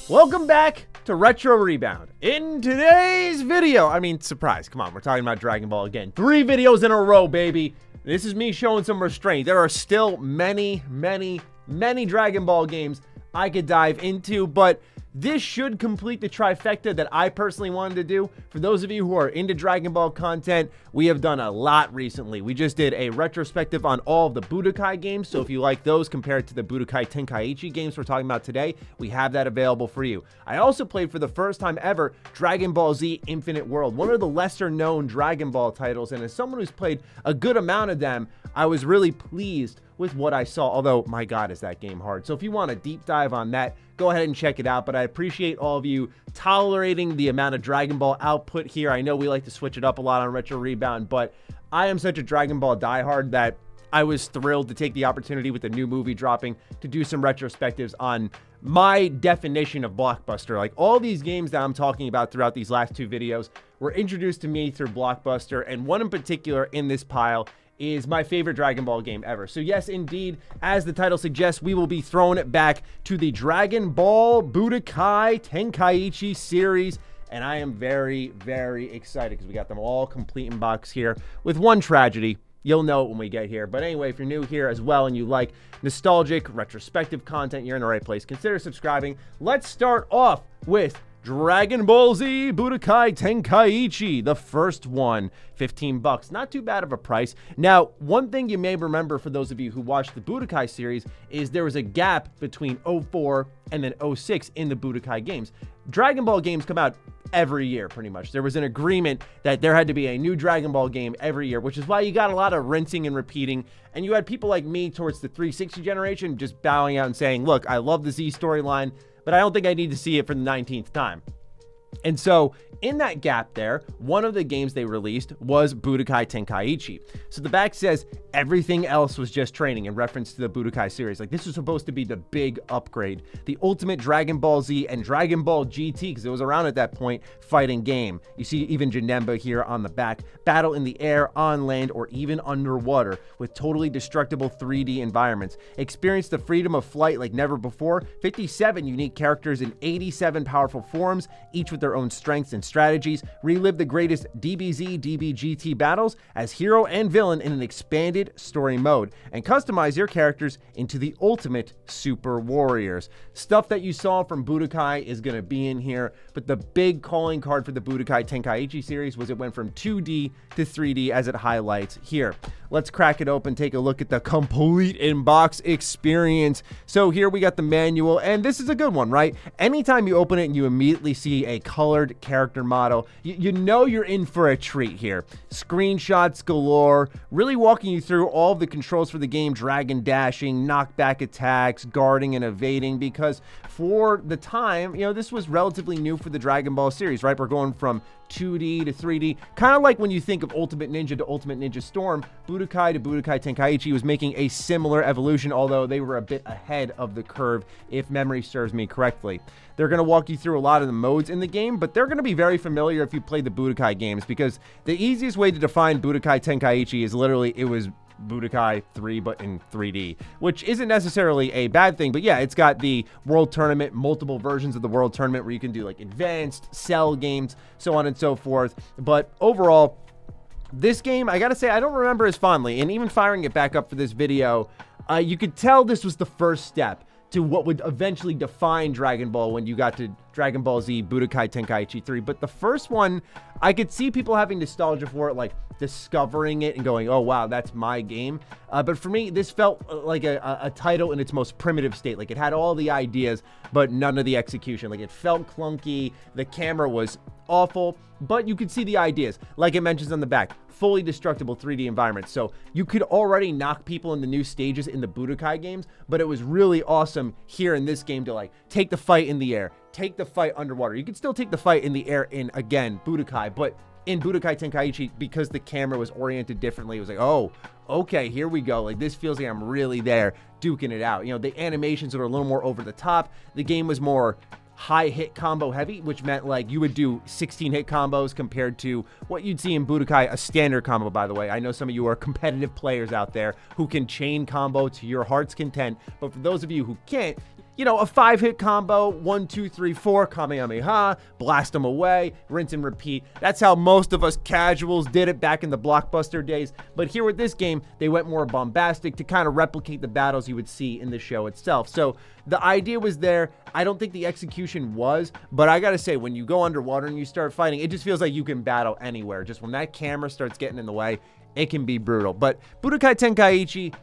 Welcome back to Retro Rebound. In today's video, surprise, come on, we're talking about Dragon Ball again. 3 videos in a row, baby. This is me showing some restraint. There are still many Dragon Ball games I could dive into, but this should complete the trifecta that I personally wanted to do. For those of you who are into Dragon Ball content, we have done a lot recently. We just did a retrospective on all of the Budokai games, so if you like those compared to the Budokai Tenkaichi games we're talking about today, we have that available for you. I also played for the first time ever Dragon Ball Z Infinite World, one of the lesser known Dragon Ball titles, and as someone who's played a good amount of them, I was really pleased with what I saw, although my god is that game hard. So if you want a deep dive on that, go ahead and check it out, but I appreciate all of you tolerating the amount of Dragon Ball output here. I know we like to switch it up a lot on Retro Rebound, but I am such a Dragon Ball diehard that I was thrilled to take the opportunity with the new movie dropping to do some retrospectives on my definition of Blockbuster. Like all these games that I'm talking about throughout these last 2 videos were introduced to me through Blockbuster, and one in particular in this pile is my favorite Dragon Ball game ever. So yes, indeed, as the title suggests, we will be throwing it back to the Dragon Ball Budokai Tenkaichi series, and I am very excited because we got them all complete in box here with one tragedy. You'll know it when we get here. But anyway, if you're new here as well and you like nostalgic, retrospective content, you're in the right place. Consider subscribing. Let's start off with Dragon Ball Z Budokai Tenkaichi, the first one, $15. Not too bad of a price. Now, one thing you may remember for those of you who watched the Budokai series is there was a gap between 04 and then 06 in the Budokai games. Dragon Ball games come out every year, pretty much. There was an agreement that there had to be a new Dragon Ball game every year, which is why you got a lot of rinsing and repeating. And you had people like me towards the 360 generation just bowing out and saying, look, I love the Z storyline, but I don't think I need to see it for the 19th time. And so in that gap there, one of the games they released was Budokai Tenkaichi. So the back says everything else was just training in reference to the Budokai series. Like this was supposed to be the big upgrade, the ultimate Dragon Ball Z and Dragon Ball GT, because it was around at that point, fighting game. You see even Janemba here on the back, battle in the air, on land, or even underwater with totally destructible 3D environments. Experience the freedom of flight like never before. 57 unique characters in 87 powerful forms, each with their own strengths and strategies. Relive the greatest DBZ, DBGT battles as hero and villain in an expanded story mode, and customize your characters into the ultimate super warriors. Stuff that you saw from Budokai is going to be in here, but the big calling card for the Budokai Tenkaichi series was it went from 2D to 3D as it highlights here. Let's crack it open, take a look at the complete in-box experience. So here we got the manual, and this is a good one, right? Anytime you open it and you immediately see a colored character model, you know you're in for a treat here. Screenshots galore, really walking you through all of the controls for the game, dragon dashing, knockback attacks, guarding and evading, because for the time, this was relatively new for the Dragon Ball series, right? We're going from 2D to 3D, kind of like when you think of Ultimate Ninja to Ultimate Ninja Storm, Budokai to Budokai Tenkaichi was making a similar evolution, although they were a bit ahead of the curve, if memory serves me correctly. They're going to walk you through a lot of the modes in the game, but they're going to be very familiar if you play the Budokai games, because the easiest way to define Budokai Tenkaichi is literally it was Budokai 3 but in 3D, which isn't necessarily a bad thing, but yeah, it's got the World Tournament, multiple versions of the World Tournament where you can do like advanced, cell games, so on and so forth. But overall, this game, I gotta say, I don't remember as fondly, and even firing it back up for this video, you could tell this was the first step to what would eventually define Dragon Ball when you got to Dragon Ball Z Budokai Tenkaichi 3. But the first one, I could see people having nostalgia for it, like discovering it and going, oh wow, that's my game. But for me, this felt like a title in its most primitive state. Like it had all the ideas, but none of the execution. Like it felt clunky, the camera was awful, but you could see the ideas. Like it mentions on the back, fully destructible 3D environments. So you could already knock people in the new stages in the Budokai games, but it was really awesome here in this game to like take the fight in the air, take the fight underwater. You could still take the fight in the air in, again, Budokai, but in Budokai Tenkaichi, because the camera was oriented differently, it was like, oh, okay, here we go. Like this feels like I'm really there duking it out. The animations were a little more over the top. The game was more high hit combo heavy, which meant like you would do 16 hit combos compared to what you'd see in Budokai, a standard combo, by the way. I know some of you are competitive players out there who can chain combo to your heart's content, but for those of you who can't, you know, a 5-hit combo, 1, 2, 3, 4, Kamehameha, blast them away, rinse and repeat. That's how most of us casuals did it back in the Blockbuster days. But here with this game, they went more bombastic to kind of replicate the battles you would see in the show itself. So the idea was there. I don't think the execution was, but I gotta say, when you go underwater and you start fighting, it just feels like you can battle anywhere. Just when that camera starts getting in the way, it can be brutal. But Budokai Tenkaichi,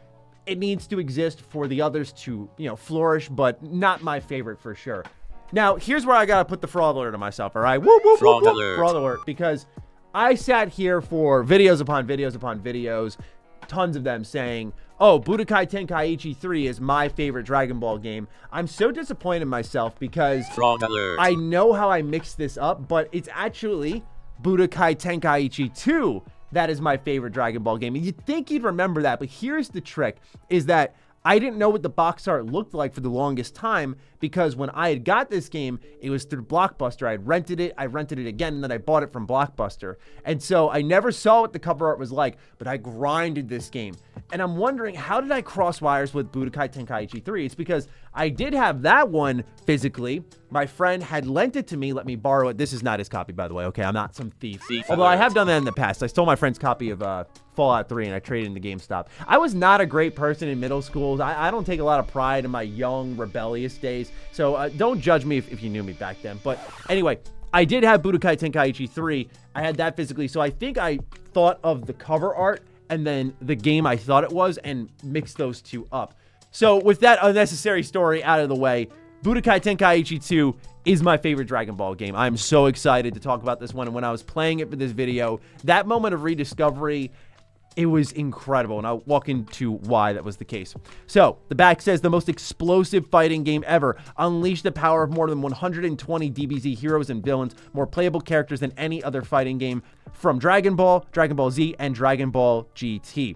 it needs to exist for the others to, you know, flourish, but not my favorite for sure. Now, here's where I gotta put the fraud alert on myself, all right? Whoop, whoop, whoop, whoop, fraud alert, because I sat here for videos upon videos upon videos, tons of them saying, oh, Budokai Tenkaichi 3 is my favorite Dragon Ball game. I'm so disappointed in myself because I know how I mixed this up, but it's actually Budokai Tenkaichi 2 that is my favorite Dragon Ball game. And you'd think you'd remember that, but here's the trick, is that I didn't know what the box art looked like for the longest time, because when I had got this game, it was through Blockbuster. I rented it again, and then I bought it from Blockbuster. And so I never saw what the cover art was like, but I grinded this game. And I'm wondering, how did I cross wires with Budokai Tenkaichi 3? It's because I did have that one physically. My friend had lent it to me, let me borrow it. This is not his copy, by the way, okay? I'm not some thief. Although I have done that in the past. I stole my friend's copy of Fallout 3 and I traded into GameStop. I was not a great person in middle school. I don't take a lot of pride in my young, rebellious days. So don't judge me if you knew me back then. But anyway, I did have Budokai Tenkaichi 3. I had that physically. So I think I thought of the cover art and then the game I thought it was and mixed those two up. So with that unnecessary story out of the way, Budokai Tenkaichi 2 is my favorite Dragon Ball game. I'm so excited to talk about this one. And when I was playing it for this video, that moment of rediscovery, it was incredible, and I'll walk into why that was the case. So, the back says, the most explosive fighting game ever. Unleash the power of more than 120 DBZ heroes and villains, more playable characters than any other fighting game from Dragon Ball Z, and Dragon Ball GT.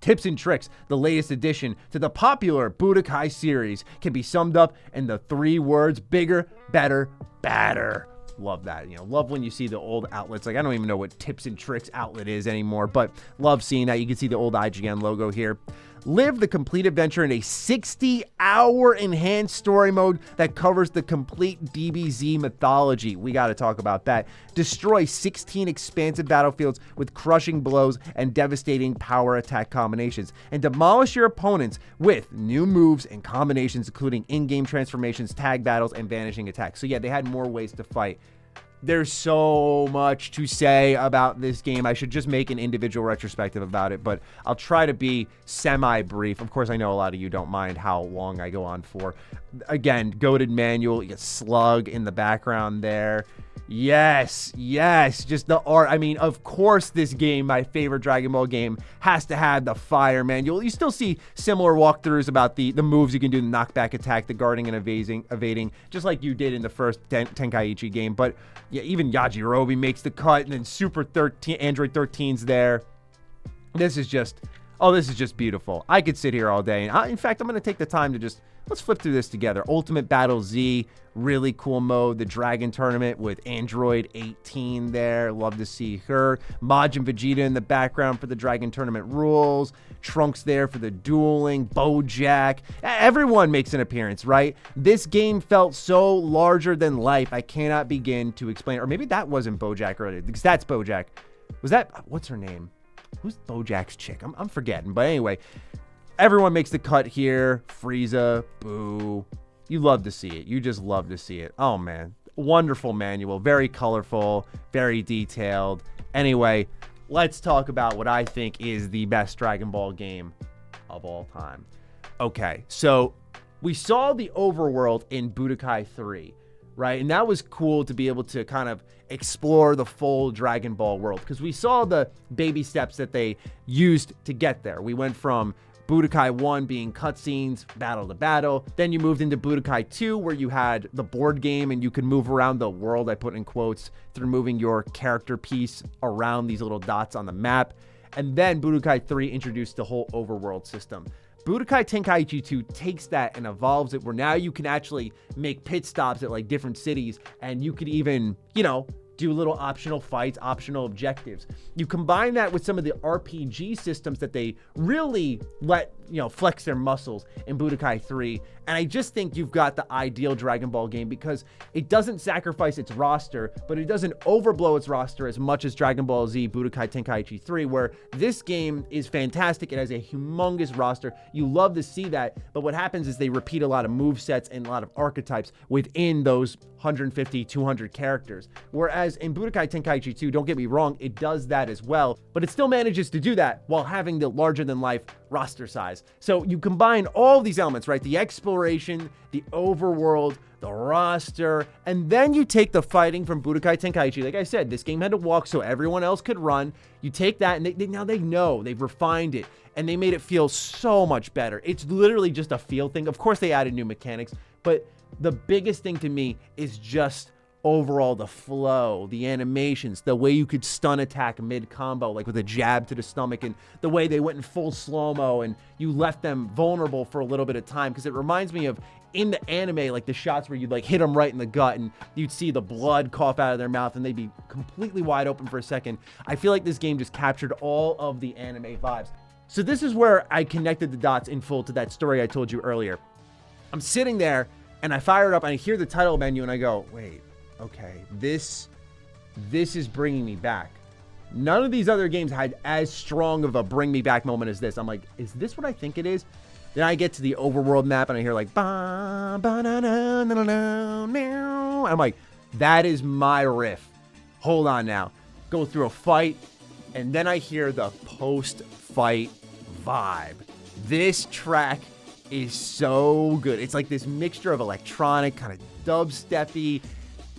Tips and tricks, the latest addition to the popular Budokai series, can be summed up in the 3 words: bigger, better, badder. Love that. You know, love when you see the old outlets. Like, I don't even know what Tips and Tricks outlet is anymore, but love seeing that. You can see the old IGN logo here. Live the complete adventure in a 60-hour enhanced story mode that covers the complete DBZ mythology. We got to talk about that. Destroy 16 expansive battlefields with crushing blows and devastating power attack combinations, and demolish your opponents with new moves and combinations, including in-game transformations, tag battles, and vanishing attacks. So yeah, they had more ways to fight. There's so much to say about this game. I should just make an individual retrospective about it, but I'll try to be semi-brief. Of course, I know a lot of you don't mind how long I go on for. Again, goated manual. You get Slug in the background there. Yes, just the art. I mean, of course, this game, my favorite Dragon Ball game, has to have the fire manual. You still see similar walkthroughs about the moves you can do, the knockback attack, the guarding and evading, just like you did in the first Tenkaichi game. But yeah, even Yajirobe makes the cut, and then Super 13, Android 13's there. This is just beautiful. I could sit here all day. And in fact, I'm going to take the time to let's flip through this together. Ultimate Battle Z, really cool mode. The Dragon Tournament with Android 18 there. Love to see her. Majin Vegeta in the background for the Dragon Tournament rules. Trunks there for the dueling. Bojack. Everyone makes an appearance, right? This game felt so larger than life. I cannot begin to explain. Or maybe that wasn't Bojack earlier, because that's Bojack. Was that, what's her name? Who's Bojack's chick? I'm forgetting. But anyway, everyone makes the cut here. Frieza, Boo. You love to see it. You just love to see it. Oh, man. Wonderful manual. Very colorful. Very detailed. Anyway, let's talk about what I think is the best Dragon Ball game of all time. Okay, so we saw the overworld in Budokai 3, right? And that was cool to be able to kind of explore the full Dragon Ball world, because we saw the baby steps that they used to get there. We went from Budokai 1 being cutscenes, battle to battle. Then you moved into Budokai 2, where you had the board game and you could move around the world, I put in quotes, through moving your character piece around these little dots on the map. And then Budokai 3 introduced the whole overworld system. Budokai Tenkaichi 2 takes that and evolves it, where now you can actually make pit stops at like different cities, and you could even, you know, do little optional fights, optional objectives. You combine that with some of the RPG systems that they really let, flex their muscles in Budokai 3. And I just think you've got the ideal Dragon Ball game because it doesn't sacrifice its roster, but it doesn't overblow its roster as much as Dragon Ball Z Budokai Tenkaichi 3, where this game is fantastic. It has a humongous roster. You love to see that, but what happens is they repeat a lot of movesets and a lot of archetypes within those 150, 200 characters. Whereas in Budokai Tenkaichi 2, don't get me wrong, it does that as well, but it still manages to do that while having the larger-than-life roster size. So you combine all these elements, right? The exploration, the overworld, the roster, and then you take the fighting from Budokai Tenkaichi. Like I said, this game had to walk so everyone else could run. You take that, and now they know. They've refined it, and they made it feel so much better. It's literally just a feel thing. Of course, they added new mechanics, but the biggest thing to me is just overall the flow, the animations, the way you could stun attack mid-combo, like with a jab to the stomach, and the way they went in full slow-mo and you left them vulnerable for a little bit of time, because it reminds me of in the anime, like the shots where you'd like hit them right in the gut and you'd see the blood cough out of their mouth and they'd be completely wide open for a second. I feel like this game just captured all of the anime vibes. So this is where I connected the dots in full to that story I told you earlier. I'm sitting there and I fire it up and I hear the title menu and I go, wait, okay, this is bringing me back. None of these other games had as strong of a bring me back moment as this. I'm like, is this what I think it is? Then I get to the overworld map and I hear like, ba, ba, na, na, na, na, na. I'm like, that is my riff. Hold on now. Go through a fight, and then I hear the post-fight vibe. This track is so good. It's like this mixture of electronic, kind of dubsteppy.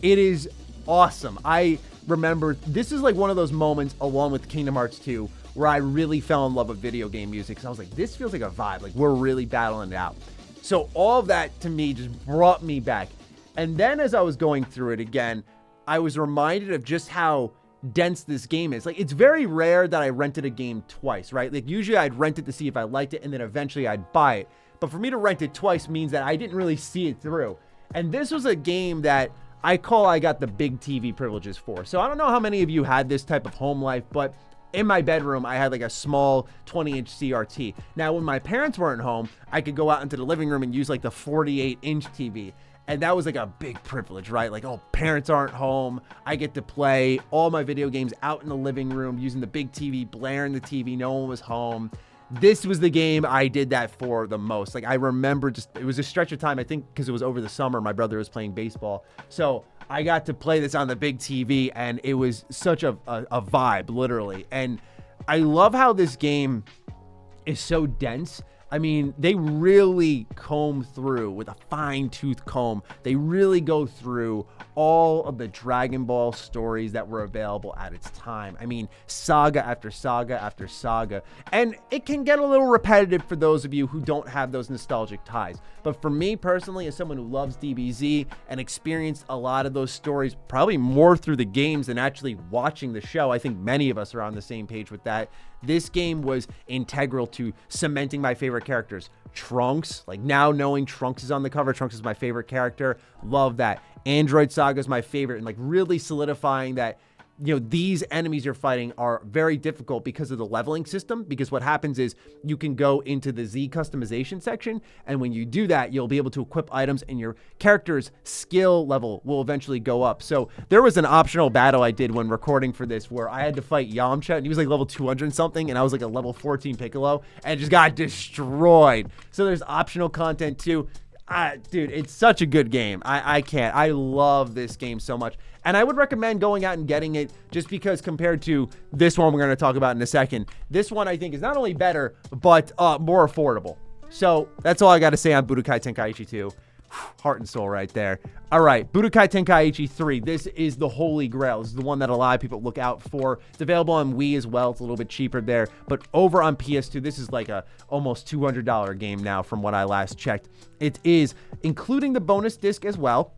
It is awesome. I remember this is like one of those moments along with Kingdom Hearts 2 where I really fell in love with video game music. So I was like, this feels like a vibe. Like we're really battling it out. So all of that to me just brought me back. And then as I was going through it again, I was reminded of just how dense this game is. Like it's very rare that I rented a game twice, right? Like usually I'd rent it to see if I liked it and then eventually I'd buy it. But for me to rent it twice means that I didn't really see it through. And this was a game that I got the big TV privileges for. So I don't know how many of you had this type of home life, but in my bedroom, I had like a small 20-inch CRT. Now, when my parents weren't home, I could go out into the living room and use like the 48-inch TV. And that was like a big privilege, right? Like, oh, parents aren't home. I get to play all my video games out in the living room using the big TV, blaring the TV. No one was home. This was the game I did that for the most. Like I remember it was a stretch of time, I think because it was over the summer, my brother was playing baseball. So I got to play this on the big TV and it was such a vibe, literally. And I love how this game is so dense. I mean, they really comb through with a fine-tooth comb. They really go through all of the Dragon Ball stories that were available at its time. I mean, saga after saga after saga. And it can get a little repetitive for those of you who don't have those nostalgic ties. But for me personally, as someone who loves DBZ and experienced a lot of those stories, probably more through the games than actually watching the show, I think many of us are on the same page with that. This game was integral to cementing my favorite characters. Trunks, like now knowing Trunks is on the cover, Trunks is my favorite character. Love that. Android Saga is my favorite, and like really solidifying that, these enemies you're fighting are very difficult because of the leveling system, because what happens is you can go into the Z customization section, and when you do that, you'll be able to equip items and your character's skill level will eventually go up. So there was an optional battle I did when recording for this where I had to fight Yamcha, and he was like level 200 and something, and I was like a level 14 Piccolo, and just got destroyed. So there's optional content too. Dude, it's such a good game. I can't. I love this game so much. And I would recommend going out and getting it just because compared to this one we're going to talk about in a second, this one I think is not only better, but more affordable. So that's all I got to say on Budokai Tenkaichi 2. Heart and soul right there. All right, Budokai Tenkaichi 3. This is the holy grail. This is the one that a lot of people look out for. It's available on Wii as well. It's a little bit cheaper there. But over on PS2, this is like a almost $200 game now from what I last checked. It is including the bonus disc as well.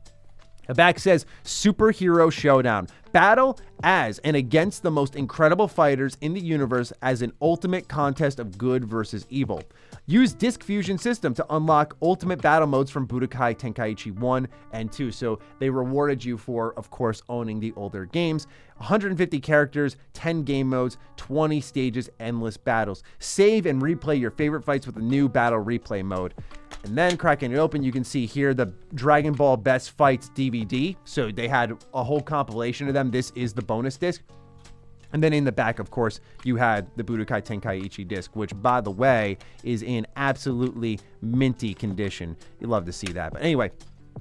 The back says, Superhero Showdown. Battle as and against the most incredible fighters in the universe as an ultimate contest of good versus evil. Use Disc Fusion System to unlock ultimate battle modes from Budokai Tenkaichi 1 and 2. So they rewarded you for, of course, owning the older games. 150 characters, 10 game modes, 20 stages, endless battles. Save and replay your favorite fights with a new battle replay mode. And then cracking it open, you can see here the Dragon Ball Best Fights DVD. So they had a whole compilation of them. This is the bonus disc. And then in the back, of course, you had the Budokai Tenkaichi disc, which, by the way, is in absolutely minty condition. You love to see that. But anyway,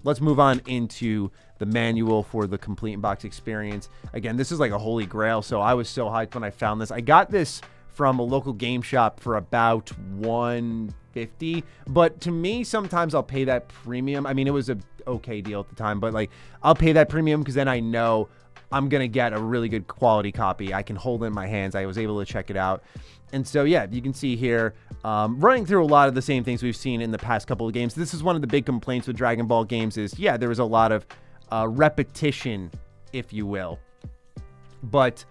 let's move on into the manual for the complete in-box experience. Again, this is like a holy grail, so I was so hyped when I found this. I got this from a local game shop for about $150, but to me, sometimes I'll pay that premium. I mean, it was a okay deal at the time, but like I'll pay that premium because then I know I'm going to get a really good quality copy. I can hold it in my hands. I was able to check it out. And so, yeah, you can see here, running through a lot of the same things we've seen in the past couple of games. This is one of the big complaints with Dragon Ball games is, yeah, there was a lot of repetition, if you will. But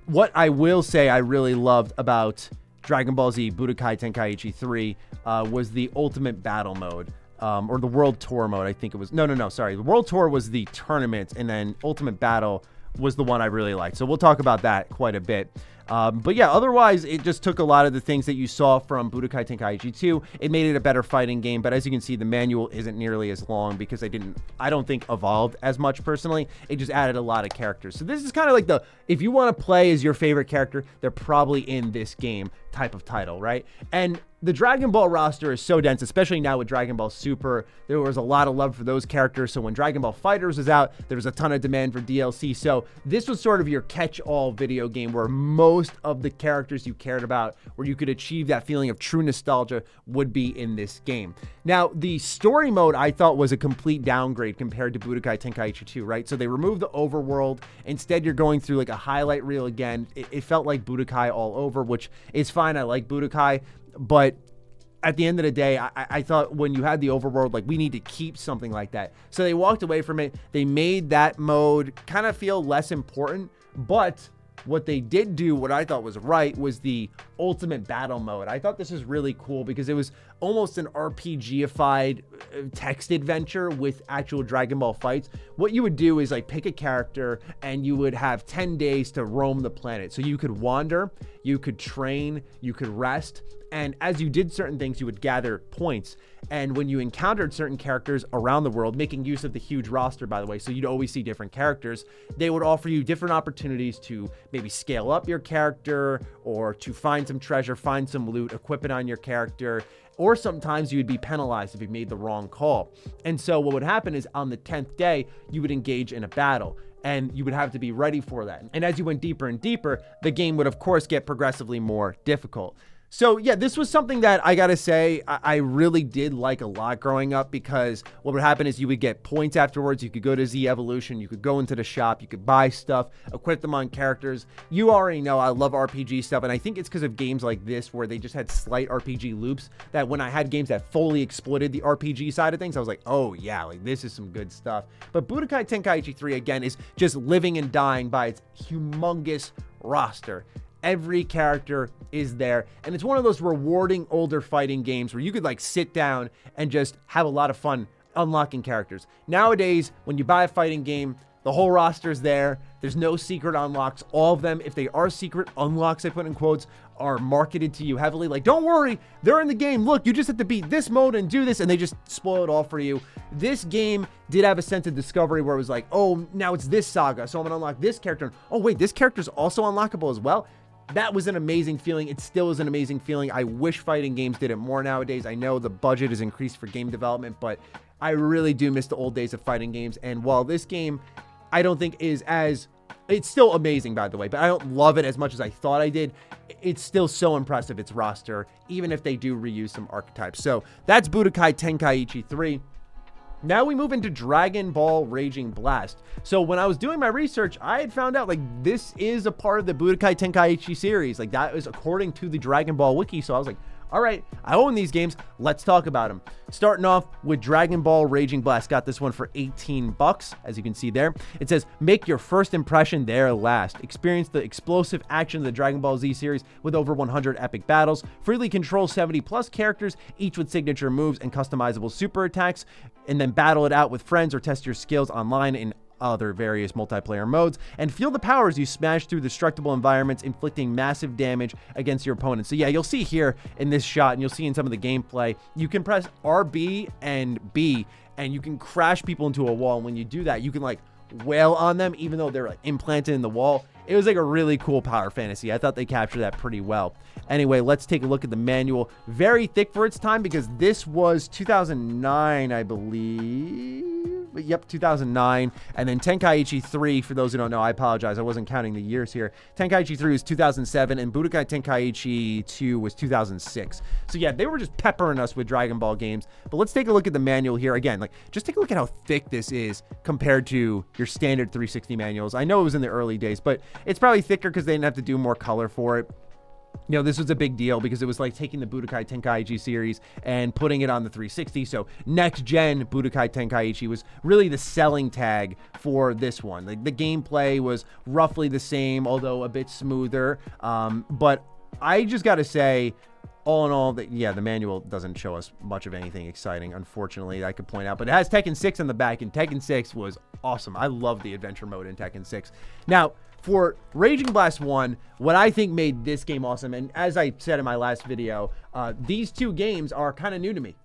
what I will say I really loved about Dragon Ball Z Budokai Tenkaichi 3 was the Ultimate Battle mode. Or the World Tour mode, I think it was. No, sorry. The World Tour was the tournament, and then Ultimate Battle was the one I really liked. So we'll talk about that quite a bit. But yeah, otherwise, it just took a lot of the things that you saw from Budokai Tenkaichi 2. It made it a better fighting game, but as you can see, the manual isn't nearly as long because I don't think evolved as much personally. It just added a lot of characters. So this is kind of like if you want to play as your favorite character, they're probably in this game type of title, right? And the Dragon Ball roster is so dense, especially now with Dragon Ball Super. There was a lot of love for those characters. So when Dragon Ball FighterZ was out, there was a ton of demand for DLC. So this was sort of your catch-all video game where most of the characters you cared about, where you could achieve that feeling of true nostalgia, would be in this game. Now, the story mode I thought was a complete downgrade compared to Budokai Tenkaichi 2, right? So they removed the overworld. Instead, you're going through like a highlight reel again. It felt like Budokai all over, which is fine. I like Budokai. But at the end of the day, I thought when you had the overworld, like, we need to keep something like that. So they walked away from it. They made that mode kind of feel less important. But what they did do, what I thought was right, was the Ultimate Battle mode. I thought this was really cool because it was almost an RPG-ified text adventure with actual Dragon Ball fights. What you would do is like pick a character and you would have 10 days to roam the planet. So you could wander, you could train, you could rest. And as you did certain things, you would gather points. And when you encountered certain characters around the world, making use of the huge roster, by the way, so you'd always see different characters, they would offer you different opportunities to maybe scale up your character or to find some treasure, find some loot, equip it on your character. Or sometimes you would be penalized if you made the wrong call. And so what would happen is on the 10th day, you would engage in a battle. And you would have to be ready for that. And as you went deeper and deeper, the game would, of course, get progressively more difficult. So yeah, this was something that I gotta say I really did like a lot growing up, because what would happen is you would get points afterwards. You could go to Z Evolution, you could go into the shop, you could buy stuff, equip them on characters. You already know I love RPG stuff, and I think it's because of games like this where they just had slight RPG loops, that when I had games that fully exploited the RPG side of things, I was like, oh yeah, like this is some good stuff. But Budokai Tenkaichi 3, again, is just living and dying by its humongous roster. Every character is there, and it's one of those rewarding older fighting games where you could like sit down and just have a lot of fun unlocking characters. Nowadays, when you buy a fighting game, the whole roster is there. There's no secret unlocks. All of them, if they are secret unlocks, I put in quotes, are marketed to you heavily. Like, don't worry, they're in the game. Look, you just have to beat this mode and do this, and they just spoil it all for you. This game did have a sense of discovery where it was like, oh, now it's this saga, so I'm gonna unlock this character. Oh wait, this character's also unlockable as well. That was an amazing feeling. It still is an amazing feeling. I wish fighting games did it more nowadays. I know the budget is increased for game development, but I really do miss the old days of fighting games. And while this game, I don't think is as... It's still amazing, by the way, but I don't love it as much as I thought I did. It's still so impressive, its roster, even if they do reuse some archetypes. So that's Budokai Tenkaichi 3. Now we move into Dragon Ball Raging Blast. So when I was doing my research, I had found out like this is a part of the Budokai Tenkaichi series. Like that was according to the Dragon Ball wiki. So I was like, All right, I own these games. Let's talk about them. Starting off with Dragon Ball Raging Blast. Got this one for 18 bucks, as you can see there. It says, make your first impression there last. Experience the explosive action of the Dragon Ball Z series with over 100 epic battles. Freely control 70 plus characters, each with signature moves and customizable super attacks, and then battle it out with friends or test your skills online in other various multiplayer modes, and feel the power as you smash through destructible environments, inflicting massive damage against your opponents. So yeah, you'll see here in this shot, and you'll see in some of the gameplay, you can press RB and B, and you can crash people into a wall. And when you do that, you can like wail on them, even though they're like implanted in the wall. It was like a really cool power fantasy. I thought they captured that pretty well. Anyway, let's take a look at the manual. Very thick for its time, because this was 2009, I believe. Yep, 2009. And then Tenkaichi 3, for those who don't know, I apologize, I wasn't counting the years here. Tenkaichi 3 was 2007, and Budokai Tenkaichi 2 was 2006. So yeah, they were just peppering us with Dragon Ball games. But let's take a look at the manual here. Again, like, just take a look at how thick this is compared to your standard 360 manuals. I know it was in the early days, but it's probably thicker because they didn't have to do more color for it. You know, this was a big deal because it was like taking the Budokai Tenkaichi series and putting it on the 360. So next gen Budokai Tenkaichi was really the selling tag for this one. Like, the gameplay was roughly the same, although a bit smoother. But I just got to say, all in all, the manual doesn't show us much of anything exciting, unfortunately, I could point out. But it has Tekken 6 on the back, and Tekken 6 was awesome. I love the adventure mode in Tekken 6. Now, for Raging Blast 1, what I think made this game awesome, and as I said in my last video, these two games are kind of new to me.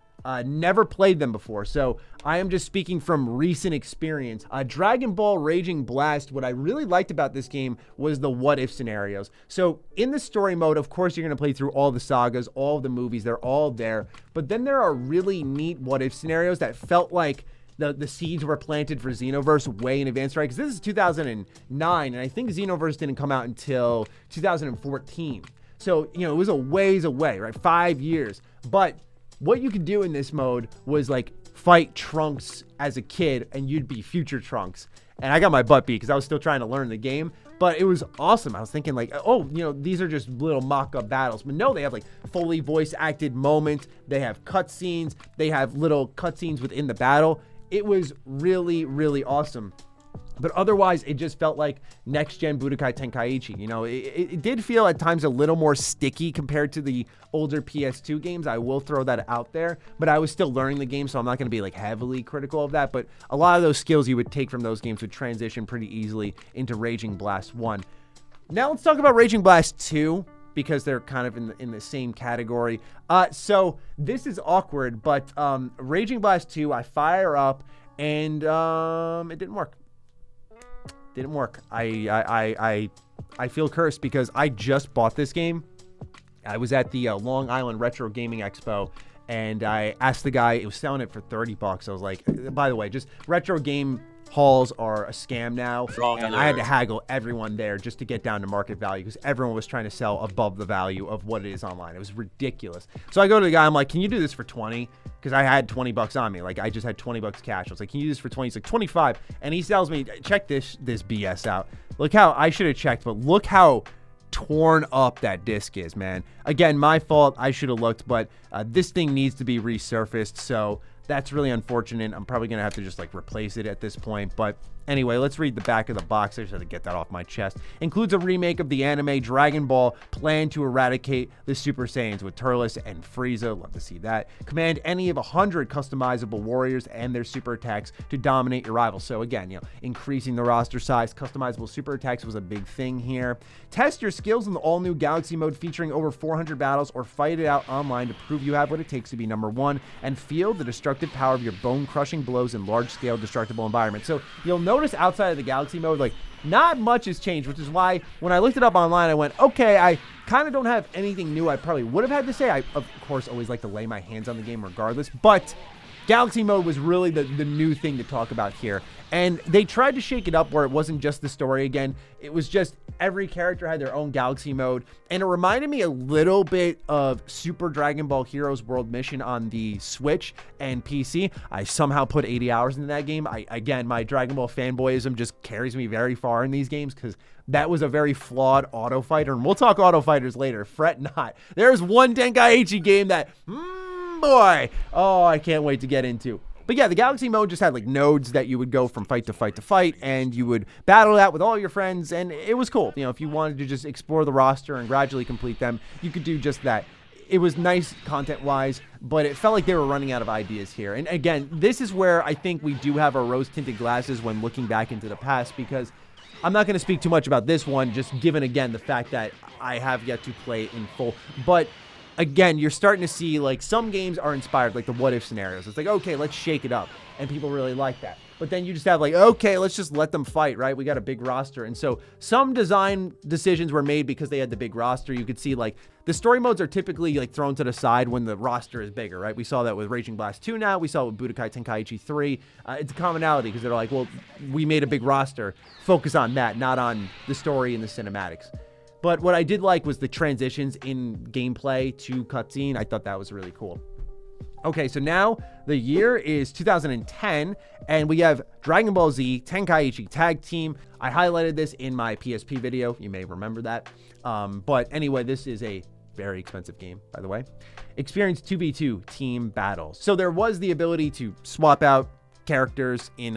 Never played them before, so I am just speaking from recent experience. Dragon Ball Raging Blast, what I really liked about this game was the what-if scenarios. So in the story mode, of course, you're going to play through all the sagas, all the movies, they're all there. But then there are really neat what-if scenarios that felt like the seeds were planted for Xenoverse way in advance, right? Because this is 2009, and I think Xenoverse didn't come out until 2014. So, you know, it was a ways away, right? 5 years. But what you could do in this mode was like fight Trunks as a kid, and you'd be future Trunks. And I got my butt beat because I was still trying to learn the game, but it was awesome. I was thinking like, oh, you know, these are just little mock-up battles. But no, they have like fully voice-acted moments. They have cutscenes. They have little cutscenes within the battle. It was really, really awesome. But otherwise, it just felt like next-gen Budokai Tenkaichi. You know, it did feel at times a little more sticky compared to the older PS2 games. I will throw that out there. But I was still learning the game, so I'm not going to be like heavily critical of that. But a lot of those skills you would take from those games would transition pretty easily into Raging Blast 1. Now let's talk about Raging Blast 2, because they're kind of in the same category. So this is awkward, but Raging Blast 2, I fire up, and it didn't work. Didn't work. I feel cursed because I just bought this game. I was at the Long Island Retro Gaming Expo, and I asked the guy, it was selling it for 30 bucks. I was like, by the way, just retro game halls are a scam now, and I had to haggle everyone there just to get down to market value because everyone was trying to sell above the value of what it is online. It was ridiculous. So I go to the guy, I'm like, can you do this for 20? Because I had 20 bucks on me. Like, I just had 20 bucks cash. I was like, can you do this for 20? He's like, 25. And he tells me, check this BS out. Look how, I should have checked, but look how torn up that disc is, man. Again, my fault. I should have looked, but this thing needs to be resurfaced. So that's really unfortunate. I'm probably going to have to just like replace it at this point. But anyway, let's read the back of the box. I just had to get that off my chest. Includes a remake of the anime Dragon Ball, plan to eradicate the Super Saiyans with Turles and Frieza. Love to see that. Command any of 100 customizable warriors and their super attacks to dominate your rivals. So again, you know, increasing the roster size, customizable super attacks was a big thing here. Test your skills in the all-new Galaxy mode featuring over 400 battles, or fight it out online to prove you have what it takes to be #1, and feel the destructive power of your bone-crushing blows in large-scale destructible environments. So you'll notice outside of the Galaxy mode, like, not much has changed, which is why when I looked it up online, I went, okay, I kind of don't have anything new I probably would have had to say. I, of course, always like to lay my hands on the game regardless, but Galaxy mode was really the new thing to talk about here. And they tried to shake it up where it wasn't just the story again. It was just every character had their own Galaxy mode. And it reminded me a little bit of Super Dragon Ball Heroes World Mission on the Switch and PC. I somehow put 80 hours into that game. Again, my Dragon Ball fanboyism just carries me very far in these games because that was a very flawed auto fighter. And we'll talk auto fighters later. Fret not. There's one Tenkaichi game that, boy, oh, I can't wait to get into. But yeah, the Galaxy mode just had like nodes that you would go from fight to fight to fight, and you would battle that with all your friends, and it was cool. You know, if you wanted to just explore the roster and gradually complete them, you could do just that. It was nice content-wise, but it felt like they were running out of ideas here. And again, this is where I think we do have our rose-tinted glasses when looking back into the past, because I'm not going to speak too much about this one, just given, again, the fact that I have yet to play it in full. But again, you're starting to see, like, some games are inspired, like the what-if scenarios. It's like, okay, let's shake it up, and people really like that. But then you just have, like, okay, let's just let them fight, right? We got a big roster. And so some design decisions were made because they had the big roster. You could see, like, the story modes are typically, like, thrown to the side when the roster is bigger, right? We saw that with Raging Blast 2 now. We saw it with Budokai Tenkaichi 3. It's a commonality because they're like, well, we made a big roster. Focus on that, not on the story and the cinematics. But what I did like was the transitions in gameplay to cutscene. I thought that was really cool. Okay, so now the year is 2010, and we have Dragon Ball Z Tenkaichi Tag Team. I highlighted this in my PSP video. You may remember that. But anyway, this is a very expensive game, by the way. Experience 2v2 team battles. So there was the ability to swap out characters in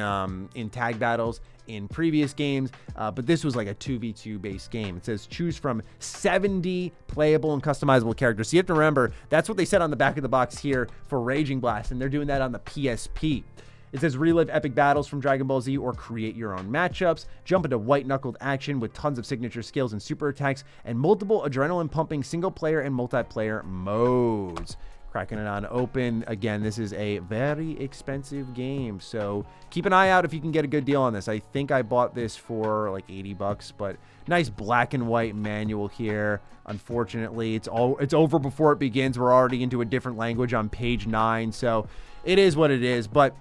tag battles in previous games, but this was like a 2v2 based game. It says choose from 70 playable and customizable characters. So you have to remember, that's what they said on the back of the box here for Raging Blast, and they're doing that on the PSP. It says relive epic battles from Dragon Ball Z or create your own matchups, jump into white-knuckled action with tons of signature skills and super attacks, and multiple adrenaline-pumping single-player and multiplayer modes. Cracking it on open. Again, this is a very expensive game, so keep an eye out if you can get a good deal on this. I think I bought this for like 80 bucks, but nice black and white manual here. Unfortunately, it's over before it begins. We're already into a different language on page 9, so it is what it is, but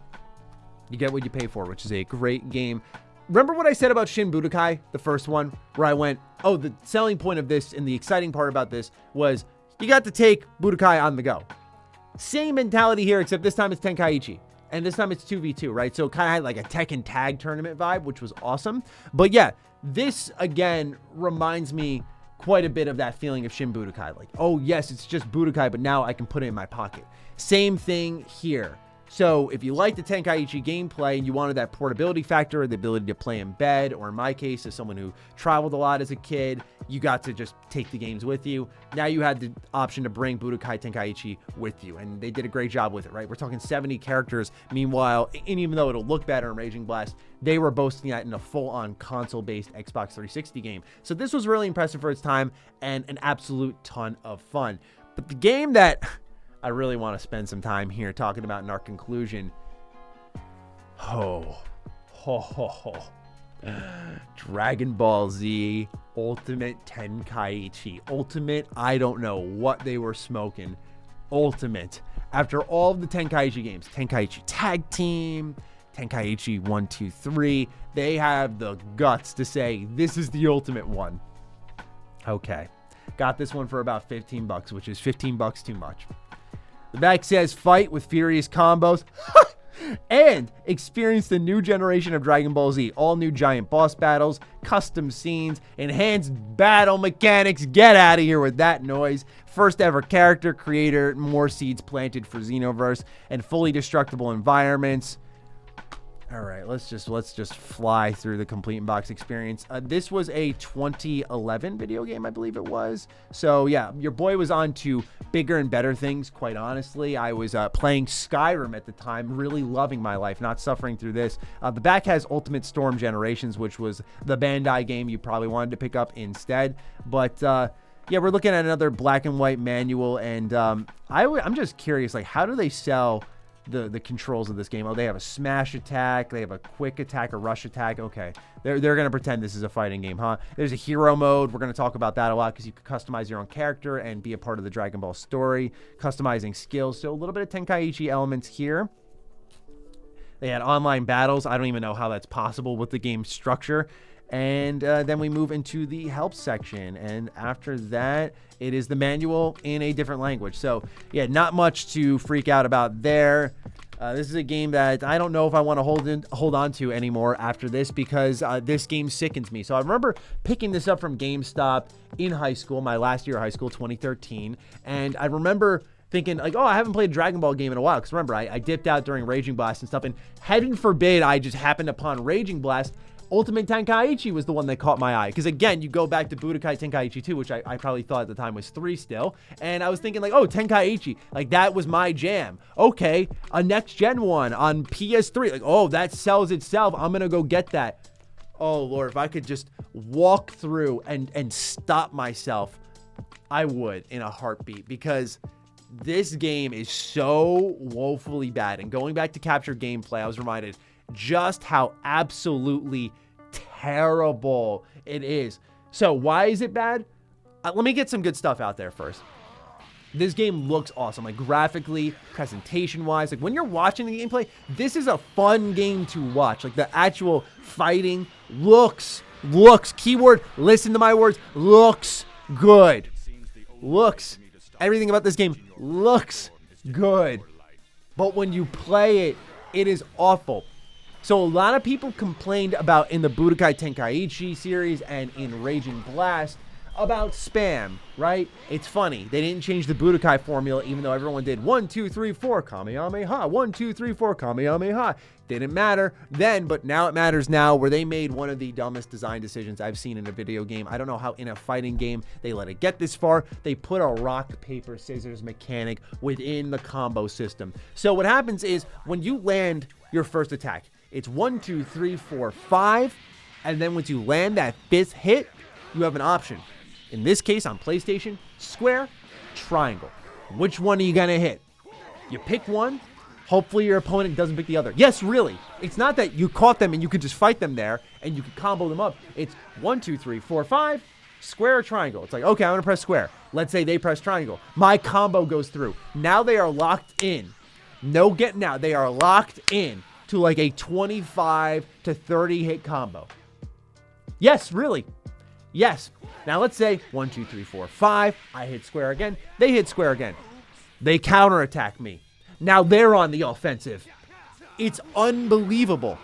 you get what you pay for, which is a great game. Remember what I said about Shin Budokai, the first one, where I went, oh, the selling point of this and the exciting part about this was you got to take Budokai on the go. Same mentality here, except this time it's Tenkaichi. And this time it's 2v2, right? So it kind of had like a Tekken tag tournament vibe, which was awesome. But yeah, this, again, reminds me quite a bit of that feeling of Shin Budokai. Like, oh, yes, it's just Budokai, but now I can put it in my pocket. Same thing here. So if you like the Tenkaichi gameplay and you wanted that portability factor, the ability to play in bed, or in my case, as someone who traveled a lot as a kid, you got to just take the games with you. Now you had the option to bring Budokai Tenkaichi with you, and they did a great job with it, right? We're talking 70 characters. Meanwhile, and even though it'll look better in Raging Blast, they were boasting that in a full-on console-based Xbox 360 game. So this was really impressive for its time and an absolute ton of fun. But the game that I really want to spend some time here talking about in our conclusion. Dragon Ball Z Ultimate Tenkaichi. Ultimate, I don't know what they were smoking. Ultimate. After all of the Tenkaichi games, Tenkaichi Tag Team, Tenkaichi 1, 2, 3, they have the guts to say, this is the ultimate one. Okay. Got this one for about 15 bucks, which is 15 bucks too much. The back says fight with furious combos and experience the new generation of Dragon Ball Z. All new giant boss battles, custom scenes, enhanced battle mechanics. Get out of here with that noise. First ever character creator, more seeds planted for Xenoverse, and fully destructible environments. All right, let's just fly through the complete in-box experience. This was a 2011 video game, I believe it was. So yeah, your boy was on to bigger and better things, quite honestly. I was playing Skyrim at the time, really loving my life, not suffering through this. The back has Ultimate Storm Generations, which was the Bandai game you probably wanted to pick up instead. But yeah, we're looking at another black and white manual, and I'm just curious, like, how do they sell the controls of this game? Oh, they have a smash attack, they have a quick attack, a rush attack. Okay, they're gonna pretend this is a fighting game, huh? There's a hero mode. We're gonna talk about that a lot because you can customize your own character and be a part of the Dragon Ball story, customizing skills. So a little bit of Tenkaichi elements here. They had online battles. I don't even know how that's possible with the game structure. And then we move into the help section. And after that, it is the manual in a different language. So, yeah, not much to freak out about there. This is a game that I don't know if I want to hold on to anymore after this, because this game sickens me. So I remember picking this up from GameStop in high school, my last year of high school, 2013. And I remember thinking, like, oh, I haven't played a Dragon Ball game in a while. Because remember, I dipped out during Raging Blast and stuff. And heaven forbid I just happened upon Raging Blast. Ultimate Tenkaichi was the one that caught my eye. Because again, you go back to Budokai Tenkaichi 2, which I probably thought at the time was 3 still. And I was thinking like, oh, Tenkaichi. Like, that was my jam. Okay, a next-gen one on PS3. Like, oh, that sells itself. I'm going to go get that. Oh, Lord, if I could just walk through and stop myself, I would in a heartbeat. Because this game is so woefully bad. And going back to capture gameplay, I was reminded just how absolutely terrible it is. So why is it bad? Let me get some good stuff out there first. This game looks awesome, like graphically, presentation-wise. Like when you're watching the gameplay, this is a fun game to watch. Like the actual fighting looks, keyword, listen to my words, looks good. Everything about this game looks good. But when you play it, it is awful. So a lot of people complained about in the Budokai Tenkaichi series and in Raging Blast about spam, right? It's funny. They didn't change the Budokai formula, even though everyone did 1, 2, 3, 4, Kamehameha. 1, 2, 3, 4, Kamehameha. Didn't matter then, but now it matters now, where they made one of the dumbest design decisions I've seen in a video game. I don't know how in a fighting game they let it get this far. They put a rock, paper, scissors mechanic within the combo system. So what happens is when you land your first attack, it's 1, 2, 3, 4, 5. And then once you land that 5th hit, you have an option. In this case, on PlayStation, square, triangle. Which one are you going to hit? You pick one. Hopefully your opponent doesn't pick the other. Yes, really. It's not that you caught them and you could just fight them there and you could combo them up. It's 1, 2, 3, 4, 5, square or triangle. It's like, okay, I'm going to press square. Let's say they press triangle. My combo goes through. Now they are locked in. No getting out. They are locked in to like a 25 to 30 hit combo. Yes, really. Yes. Now let's say 1, 2, 3, 4, 5. I hit square again. They hit square again. They counterattack me. Now they're on the offensive. It's unbelievable.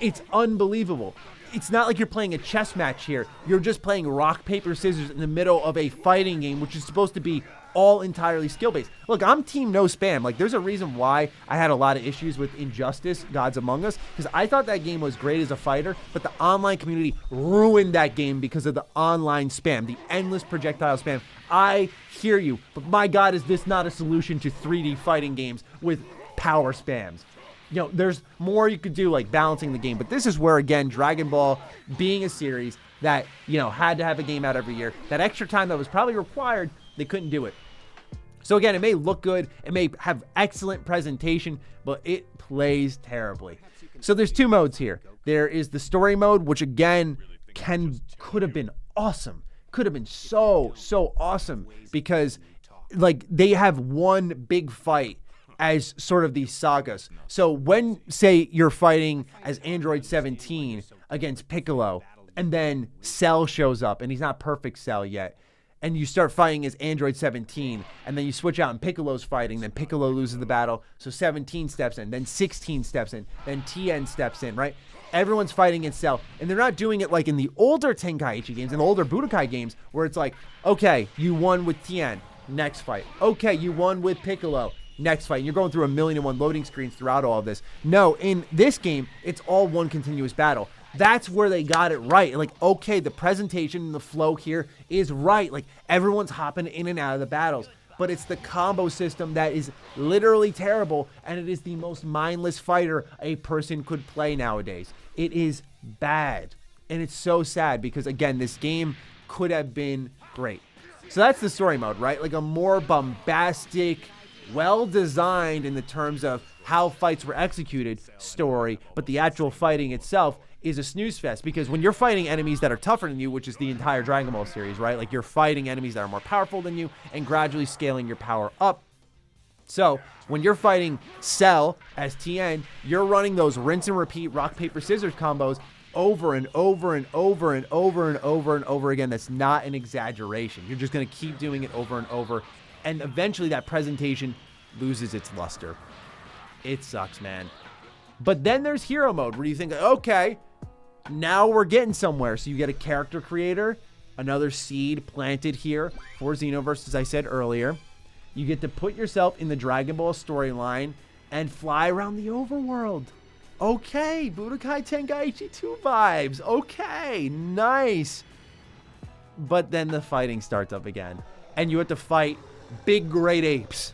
It's unbelievable. It's not like you're playing a chess match here. You're just playing rock, paper, scissors in the middle of a fighting game, which is supposed to be all entirely skill-based. Look, I'm team no spam. Like, there's a reason why I had a lot of issues with Injustice, Gods Among Us, because I thought that game was great as a fighter, but the online community ruined that game because of the online spam, the endless projectile spam. I hear you, but my God, is this not a solution to 3D fighting games with power spams? You know, there's more you could do, like balancing the game, but this is where, again, Dragon Ball being a series that, you know, had to have a game out every year, that extra time that was probably required, they couldn't do it. So again, it may look good, it may have excellent presentation, but it plays terribly. So there's 2 modes here. There is the story mode, which again could have been awesome. Could have been so awesome, because like they have one big fight as sort of these sagas. So when, say, you're fighting as Android 17 against Piccolo, and then Cell shows up, and he's not perfect Cell yet, and you start fighting as Android 17, and then you switch out and Piccolo's fighting, then Piccolo loses the battle, so 17 steps in, then 16 steps in, then TN steps in, right? Everyone's fighting against Cell, and they're not doing it like in the older Tenkaichi games, and the older Budokai games, where it's like, okay, you won with TN, next fight. Okay, you won with Piccolo, next fight. And you're going through 1,000,001 loading screens throughout all of this. No, in this game, it's all one continuous battle. That's where they got it right. Like, okay, the presentation and the flow here is right. Like, everyone's hopping in and out of the battles. But it's the combo system that is literally terrible, and it is the most mindless fighter a person could play nowadays. It is bad. And it's so sad because, again, this game could have been great. So that's the story mode, right? Like a more bombastic, well-designed in the terms of how fights were executed story, but the actual fighting itself is a snooze fest, because when you're fighting enemies that are tougher than you, which is the entire Dragon Ball series, right? Like, you're fighting enemies that are more powerful than you and gradually scaling your power up. So when you're fighting Cell as TN, you're running those rinse and repeat rock, paper, scissors combos over and over and over and over and over and over again. That's not an exaggeration. You're just going to keep doing it over and over. And eventually that presentation loses its luster. It sucks, man. But then there's hero mode where you think, okay, now we're getting somewhere. So you get a character creator, another seed planted here for Xenoverse, as I said earlier. You get to put yourself in the Dragon Ball storyline and fly around the overworld. Okay, Budokai Tenkaichi 2 vibes. Okay, nice. But then the fighting starts up again. And you have to fight big great apes,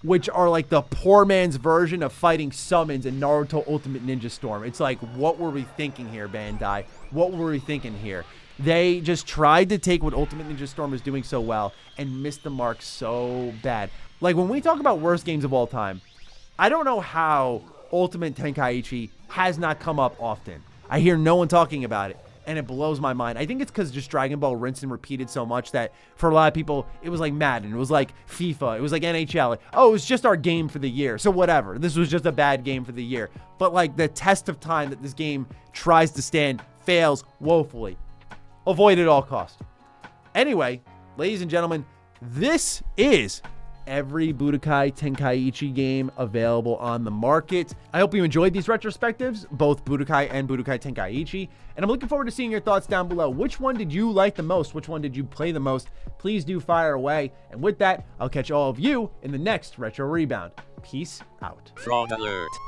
which are like the poor man's version of fighting summons in Naruto Ultimate Ninja Storm. It's like, what were we thinking here, Bandai? What were we thinking here? They just tried to take what Ultimate Ninja Storm is doing so well and missed the mark so bad. Like, when we talk about worst games of all time, I don't know how Ultimate Tenkaichi has not come up often. I hear no one talking about it, and it blows my mind. I think it's because just Dragon Ball rinsed and repeated so much that for a lot of people, it was like Madden. It was like FIFA. It was like NHL. Oh, it was just our game for the year. So whatever. This was just a bad game for the year. But like the test of time that this game tries to stand fails woefully. Avoid at all costs. Anyway, ladies and gentlemen, this is every Budokai Tenkaichi game available on the market. I hope you enjoyed these retrospectives, both Budokai and Budokai Tenkaichi, and I'm looking forward to seeing your thoughts down below. Which one did you like the most? Which one did you play the most? Please do fire away. And with that, I'll catch all of you in the next Retro Rebound. Peace out. Fraud alert.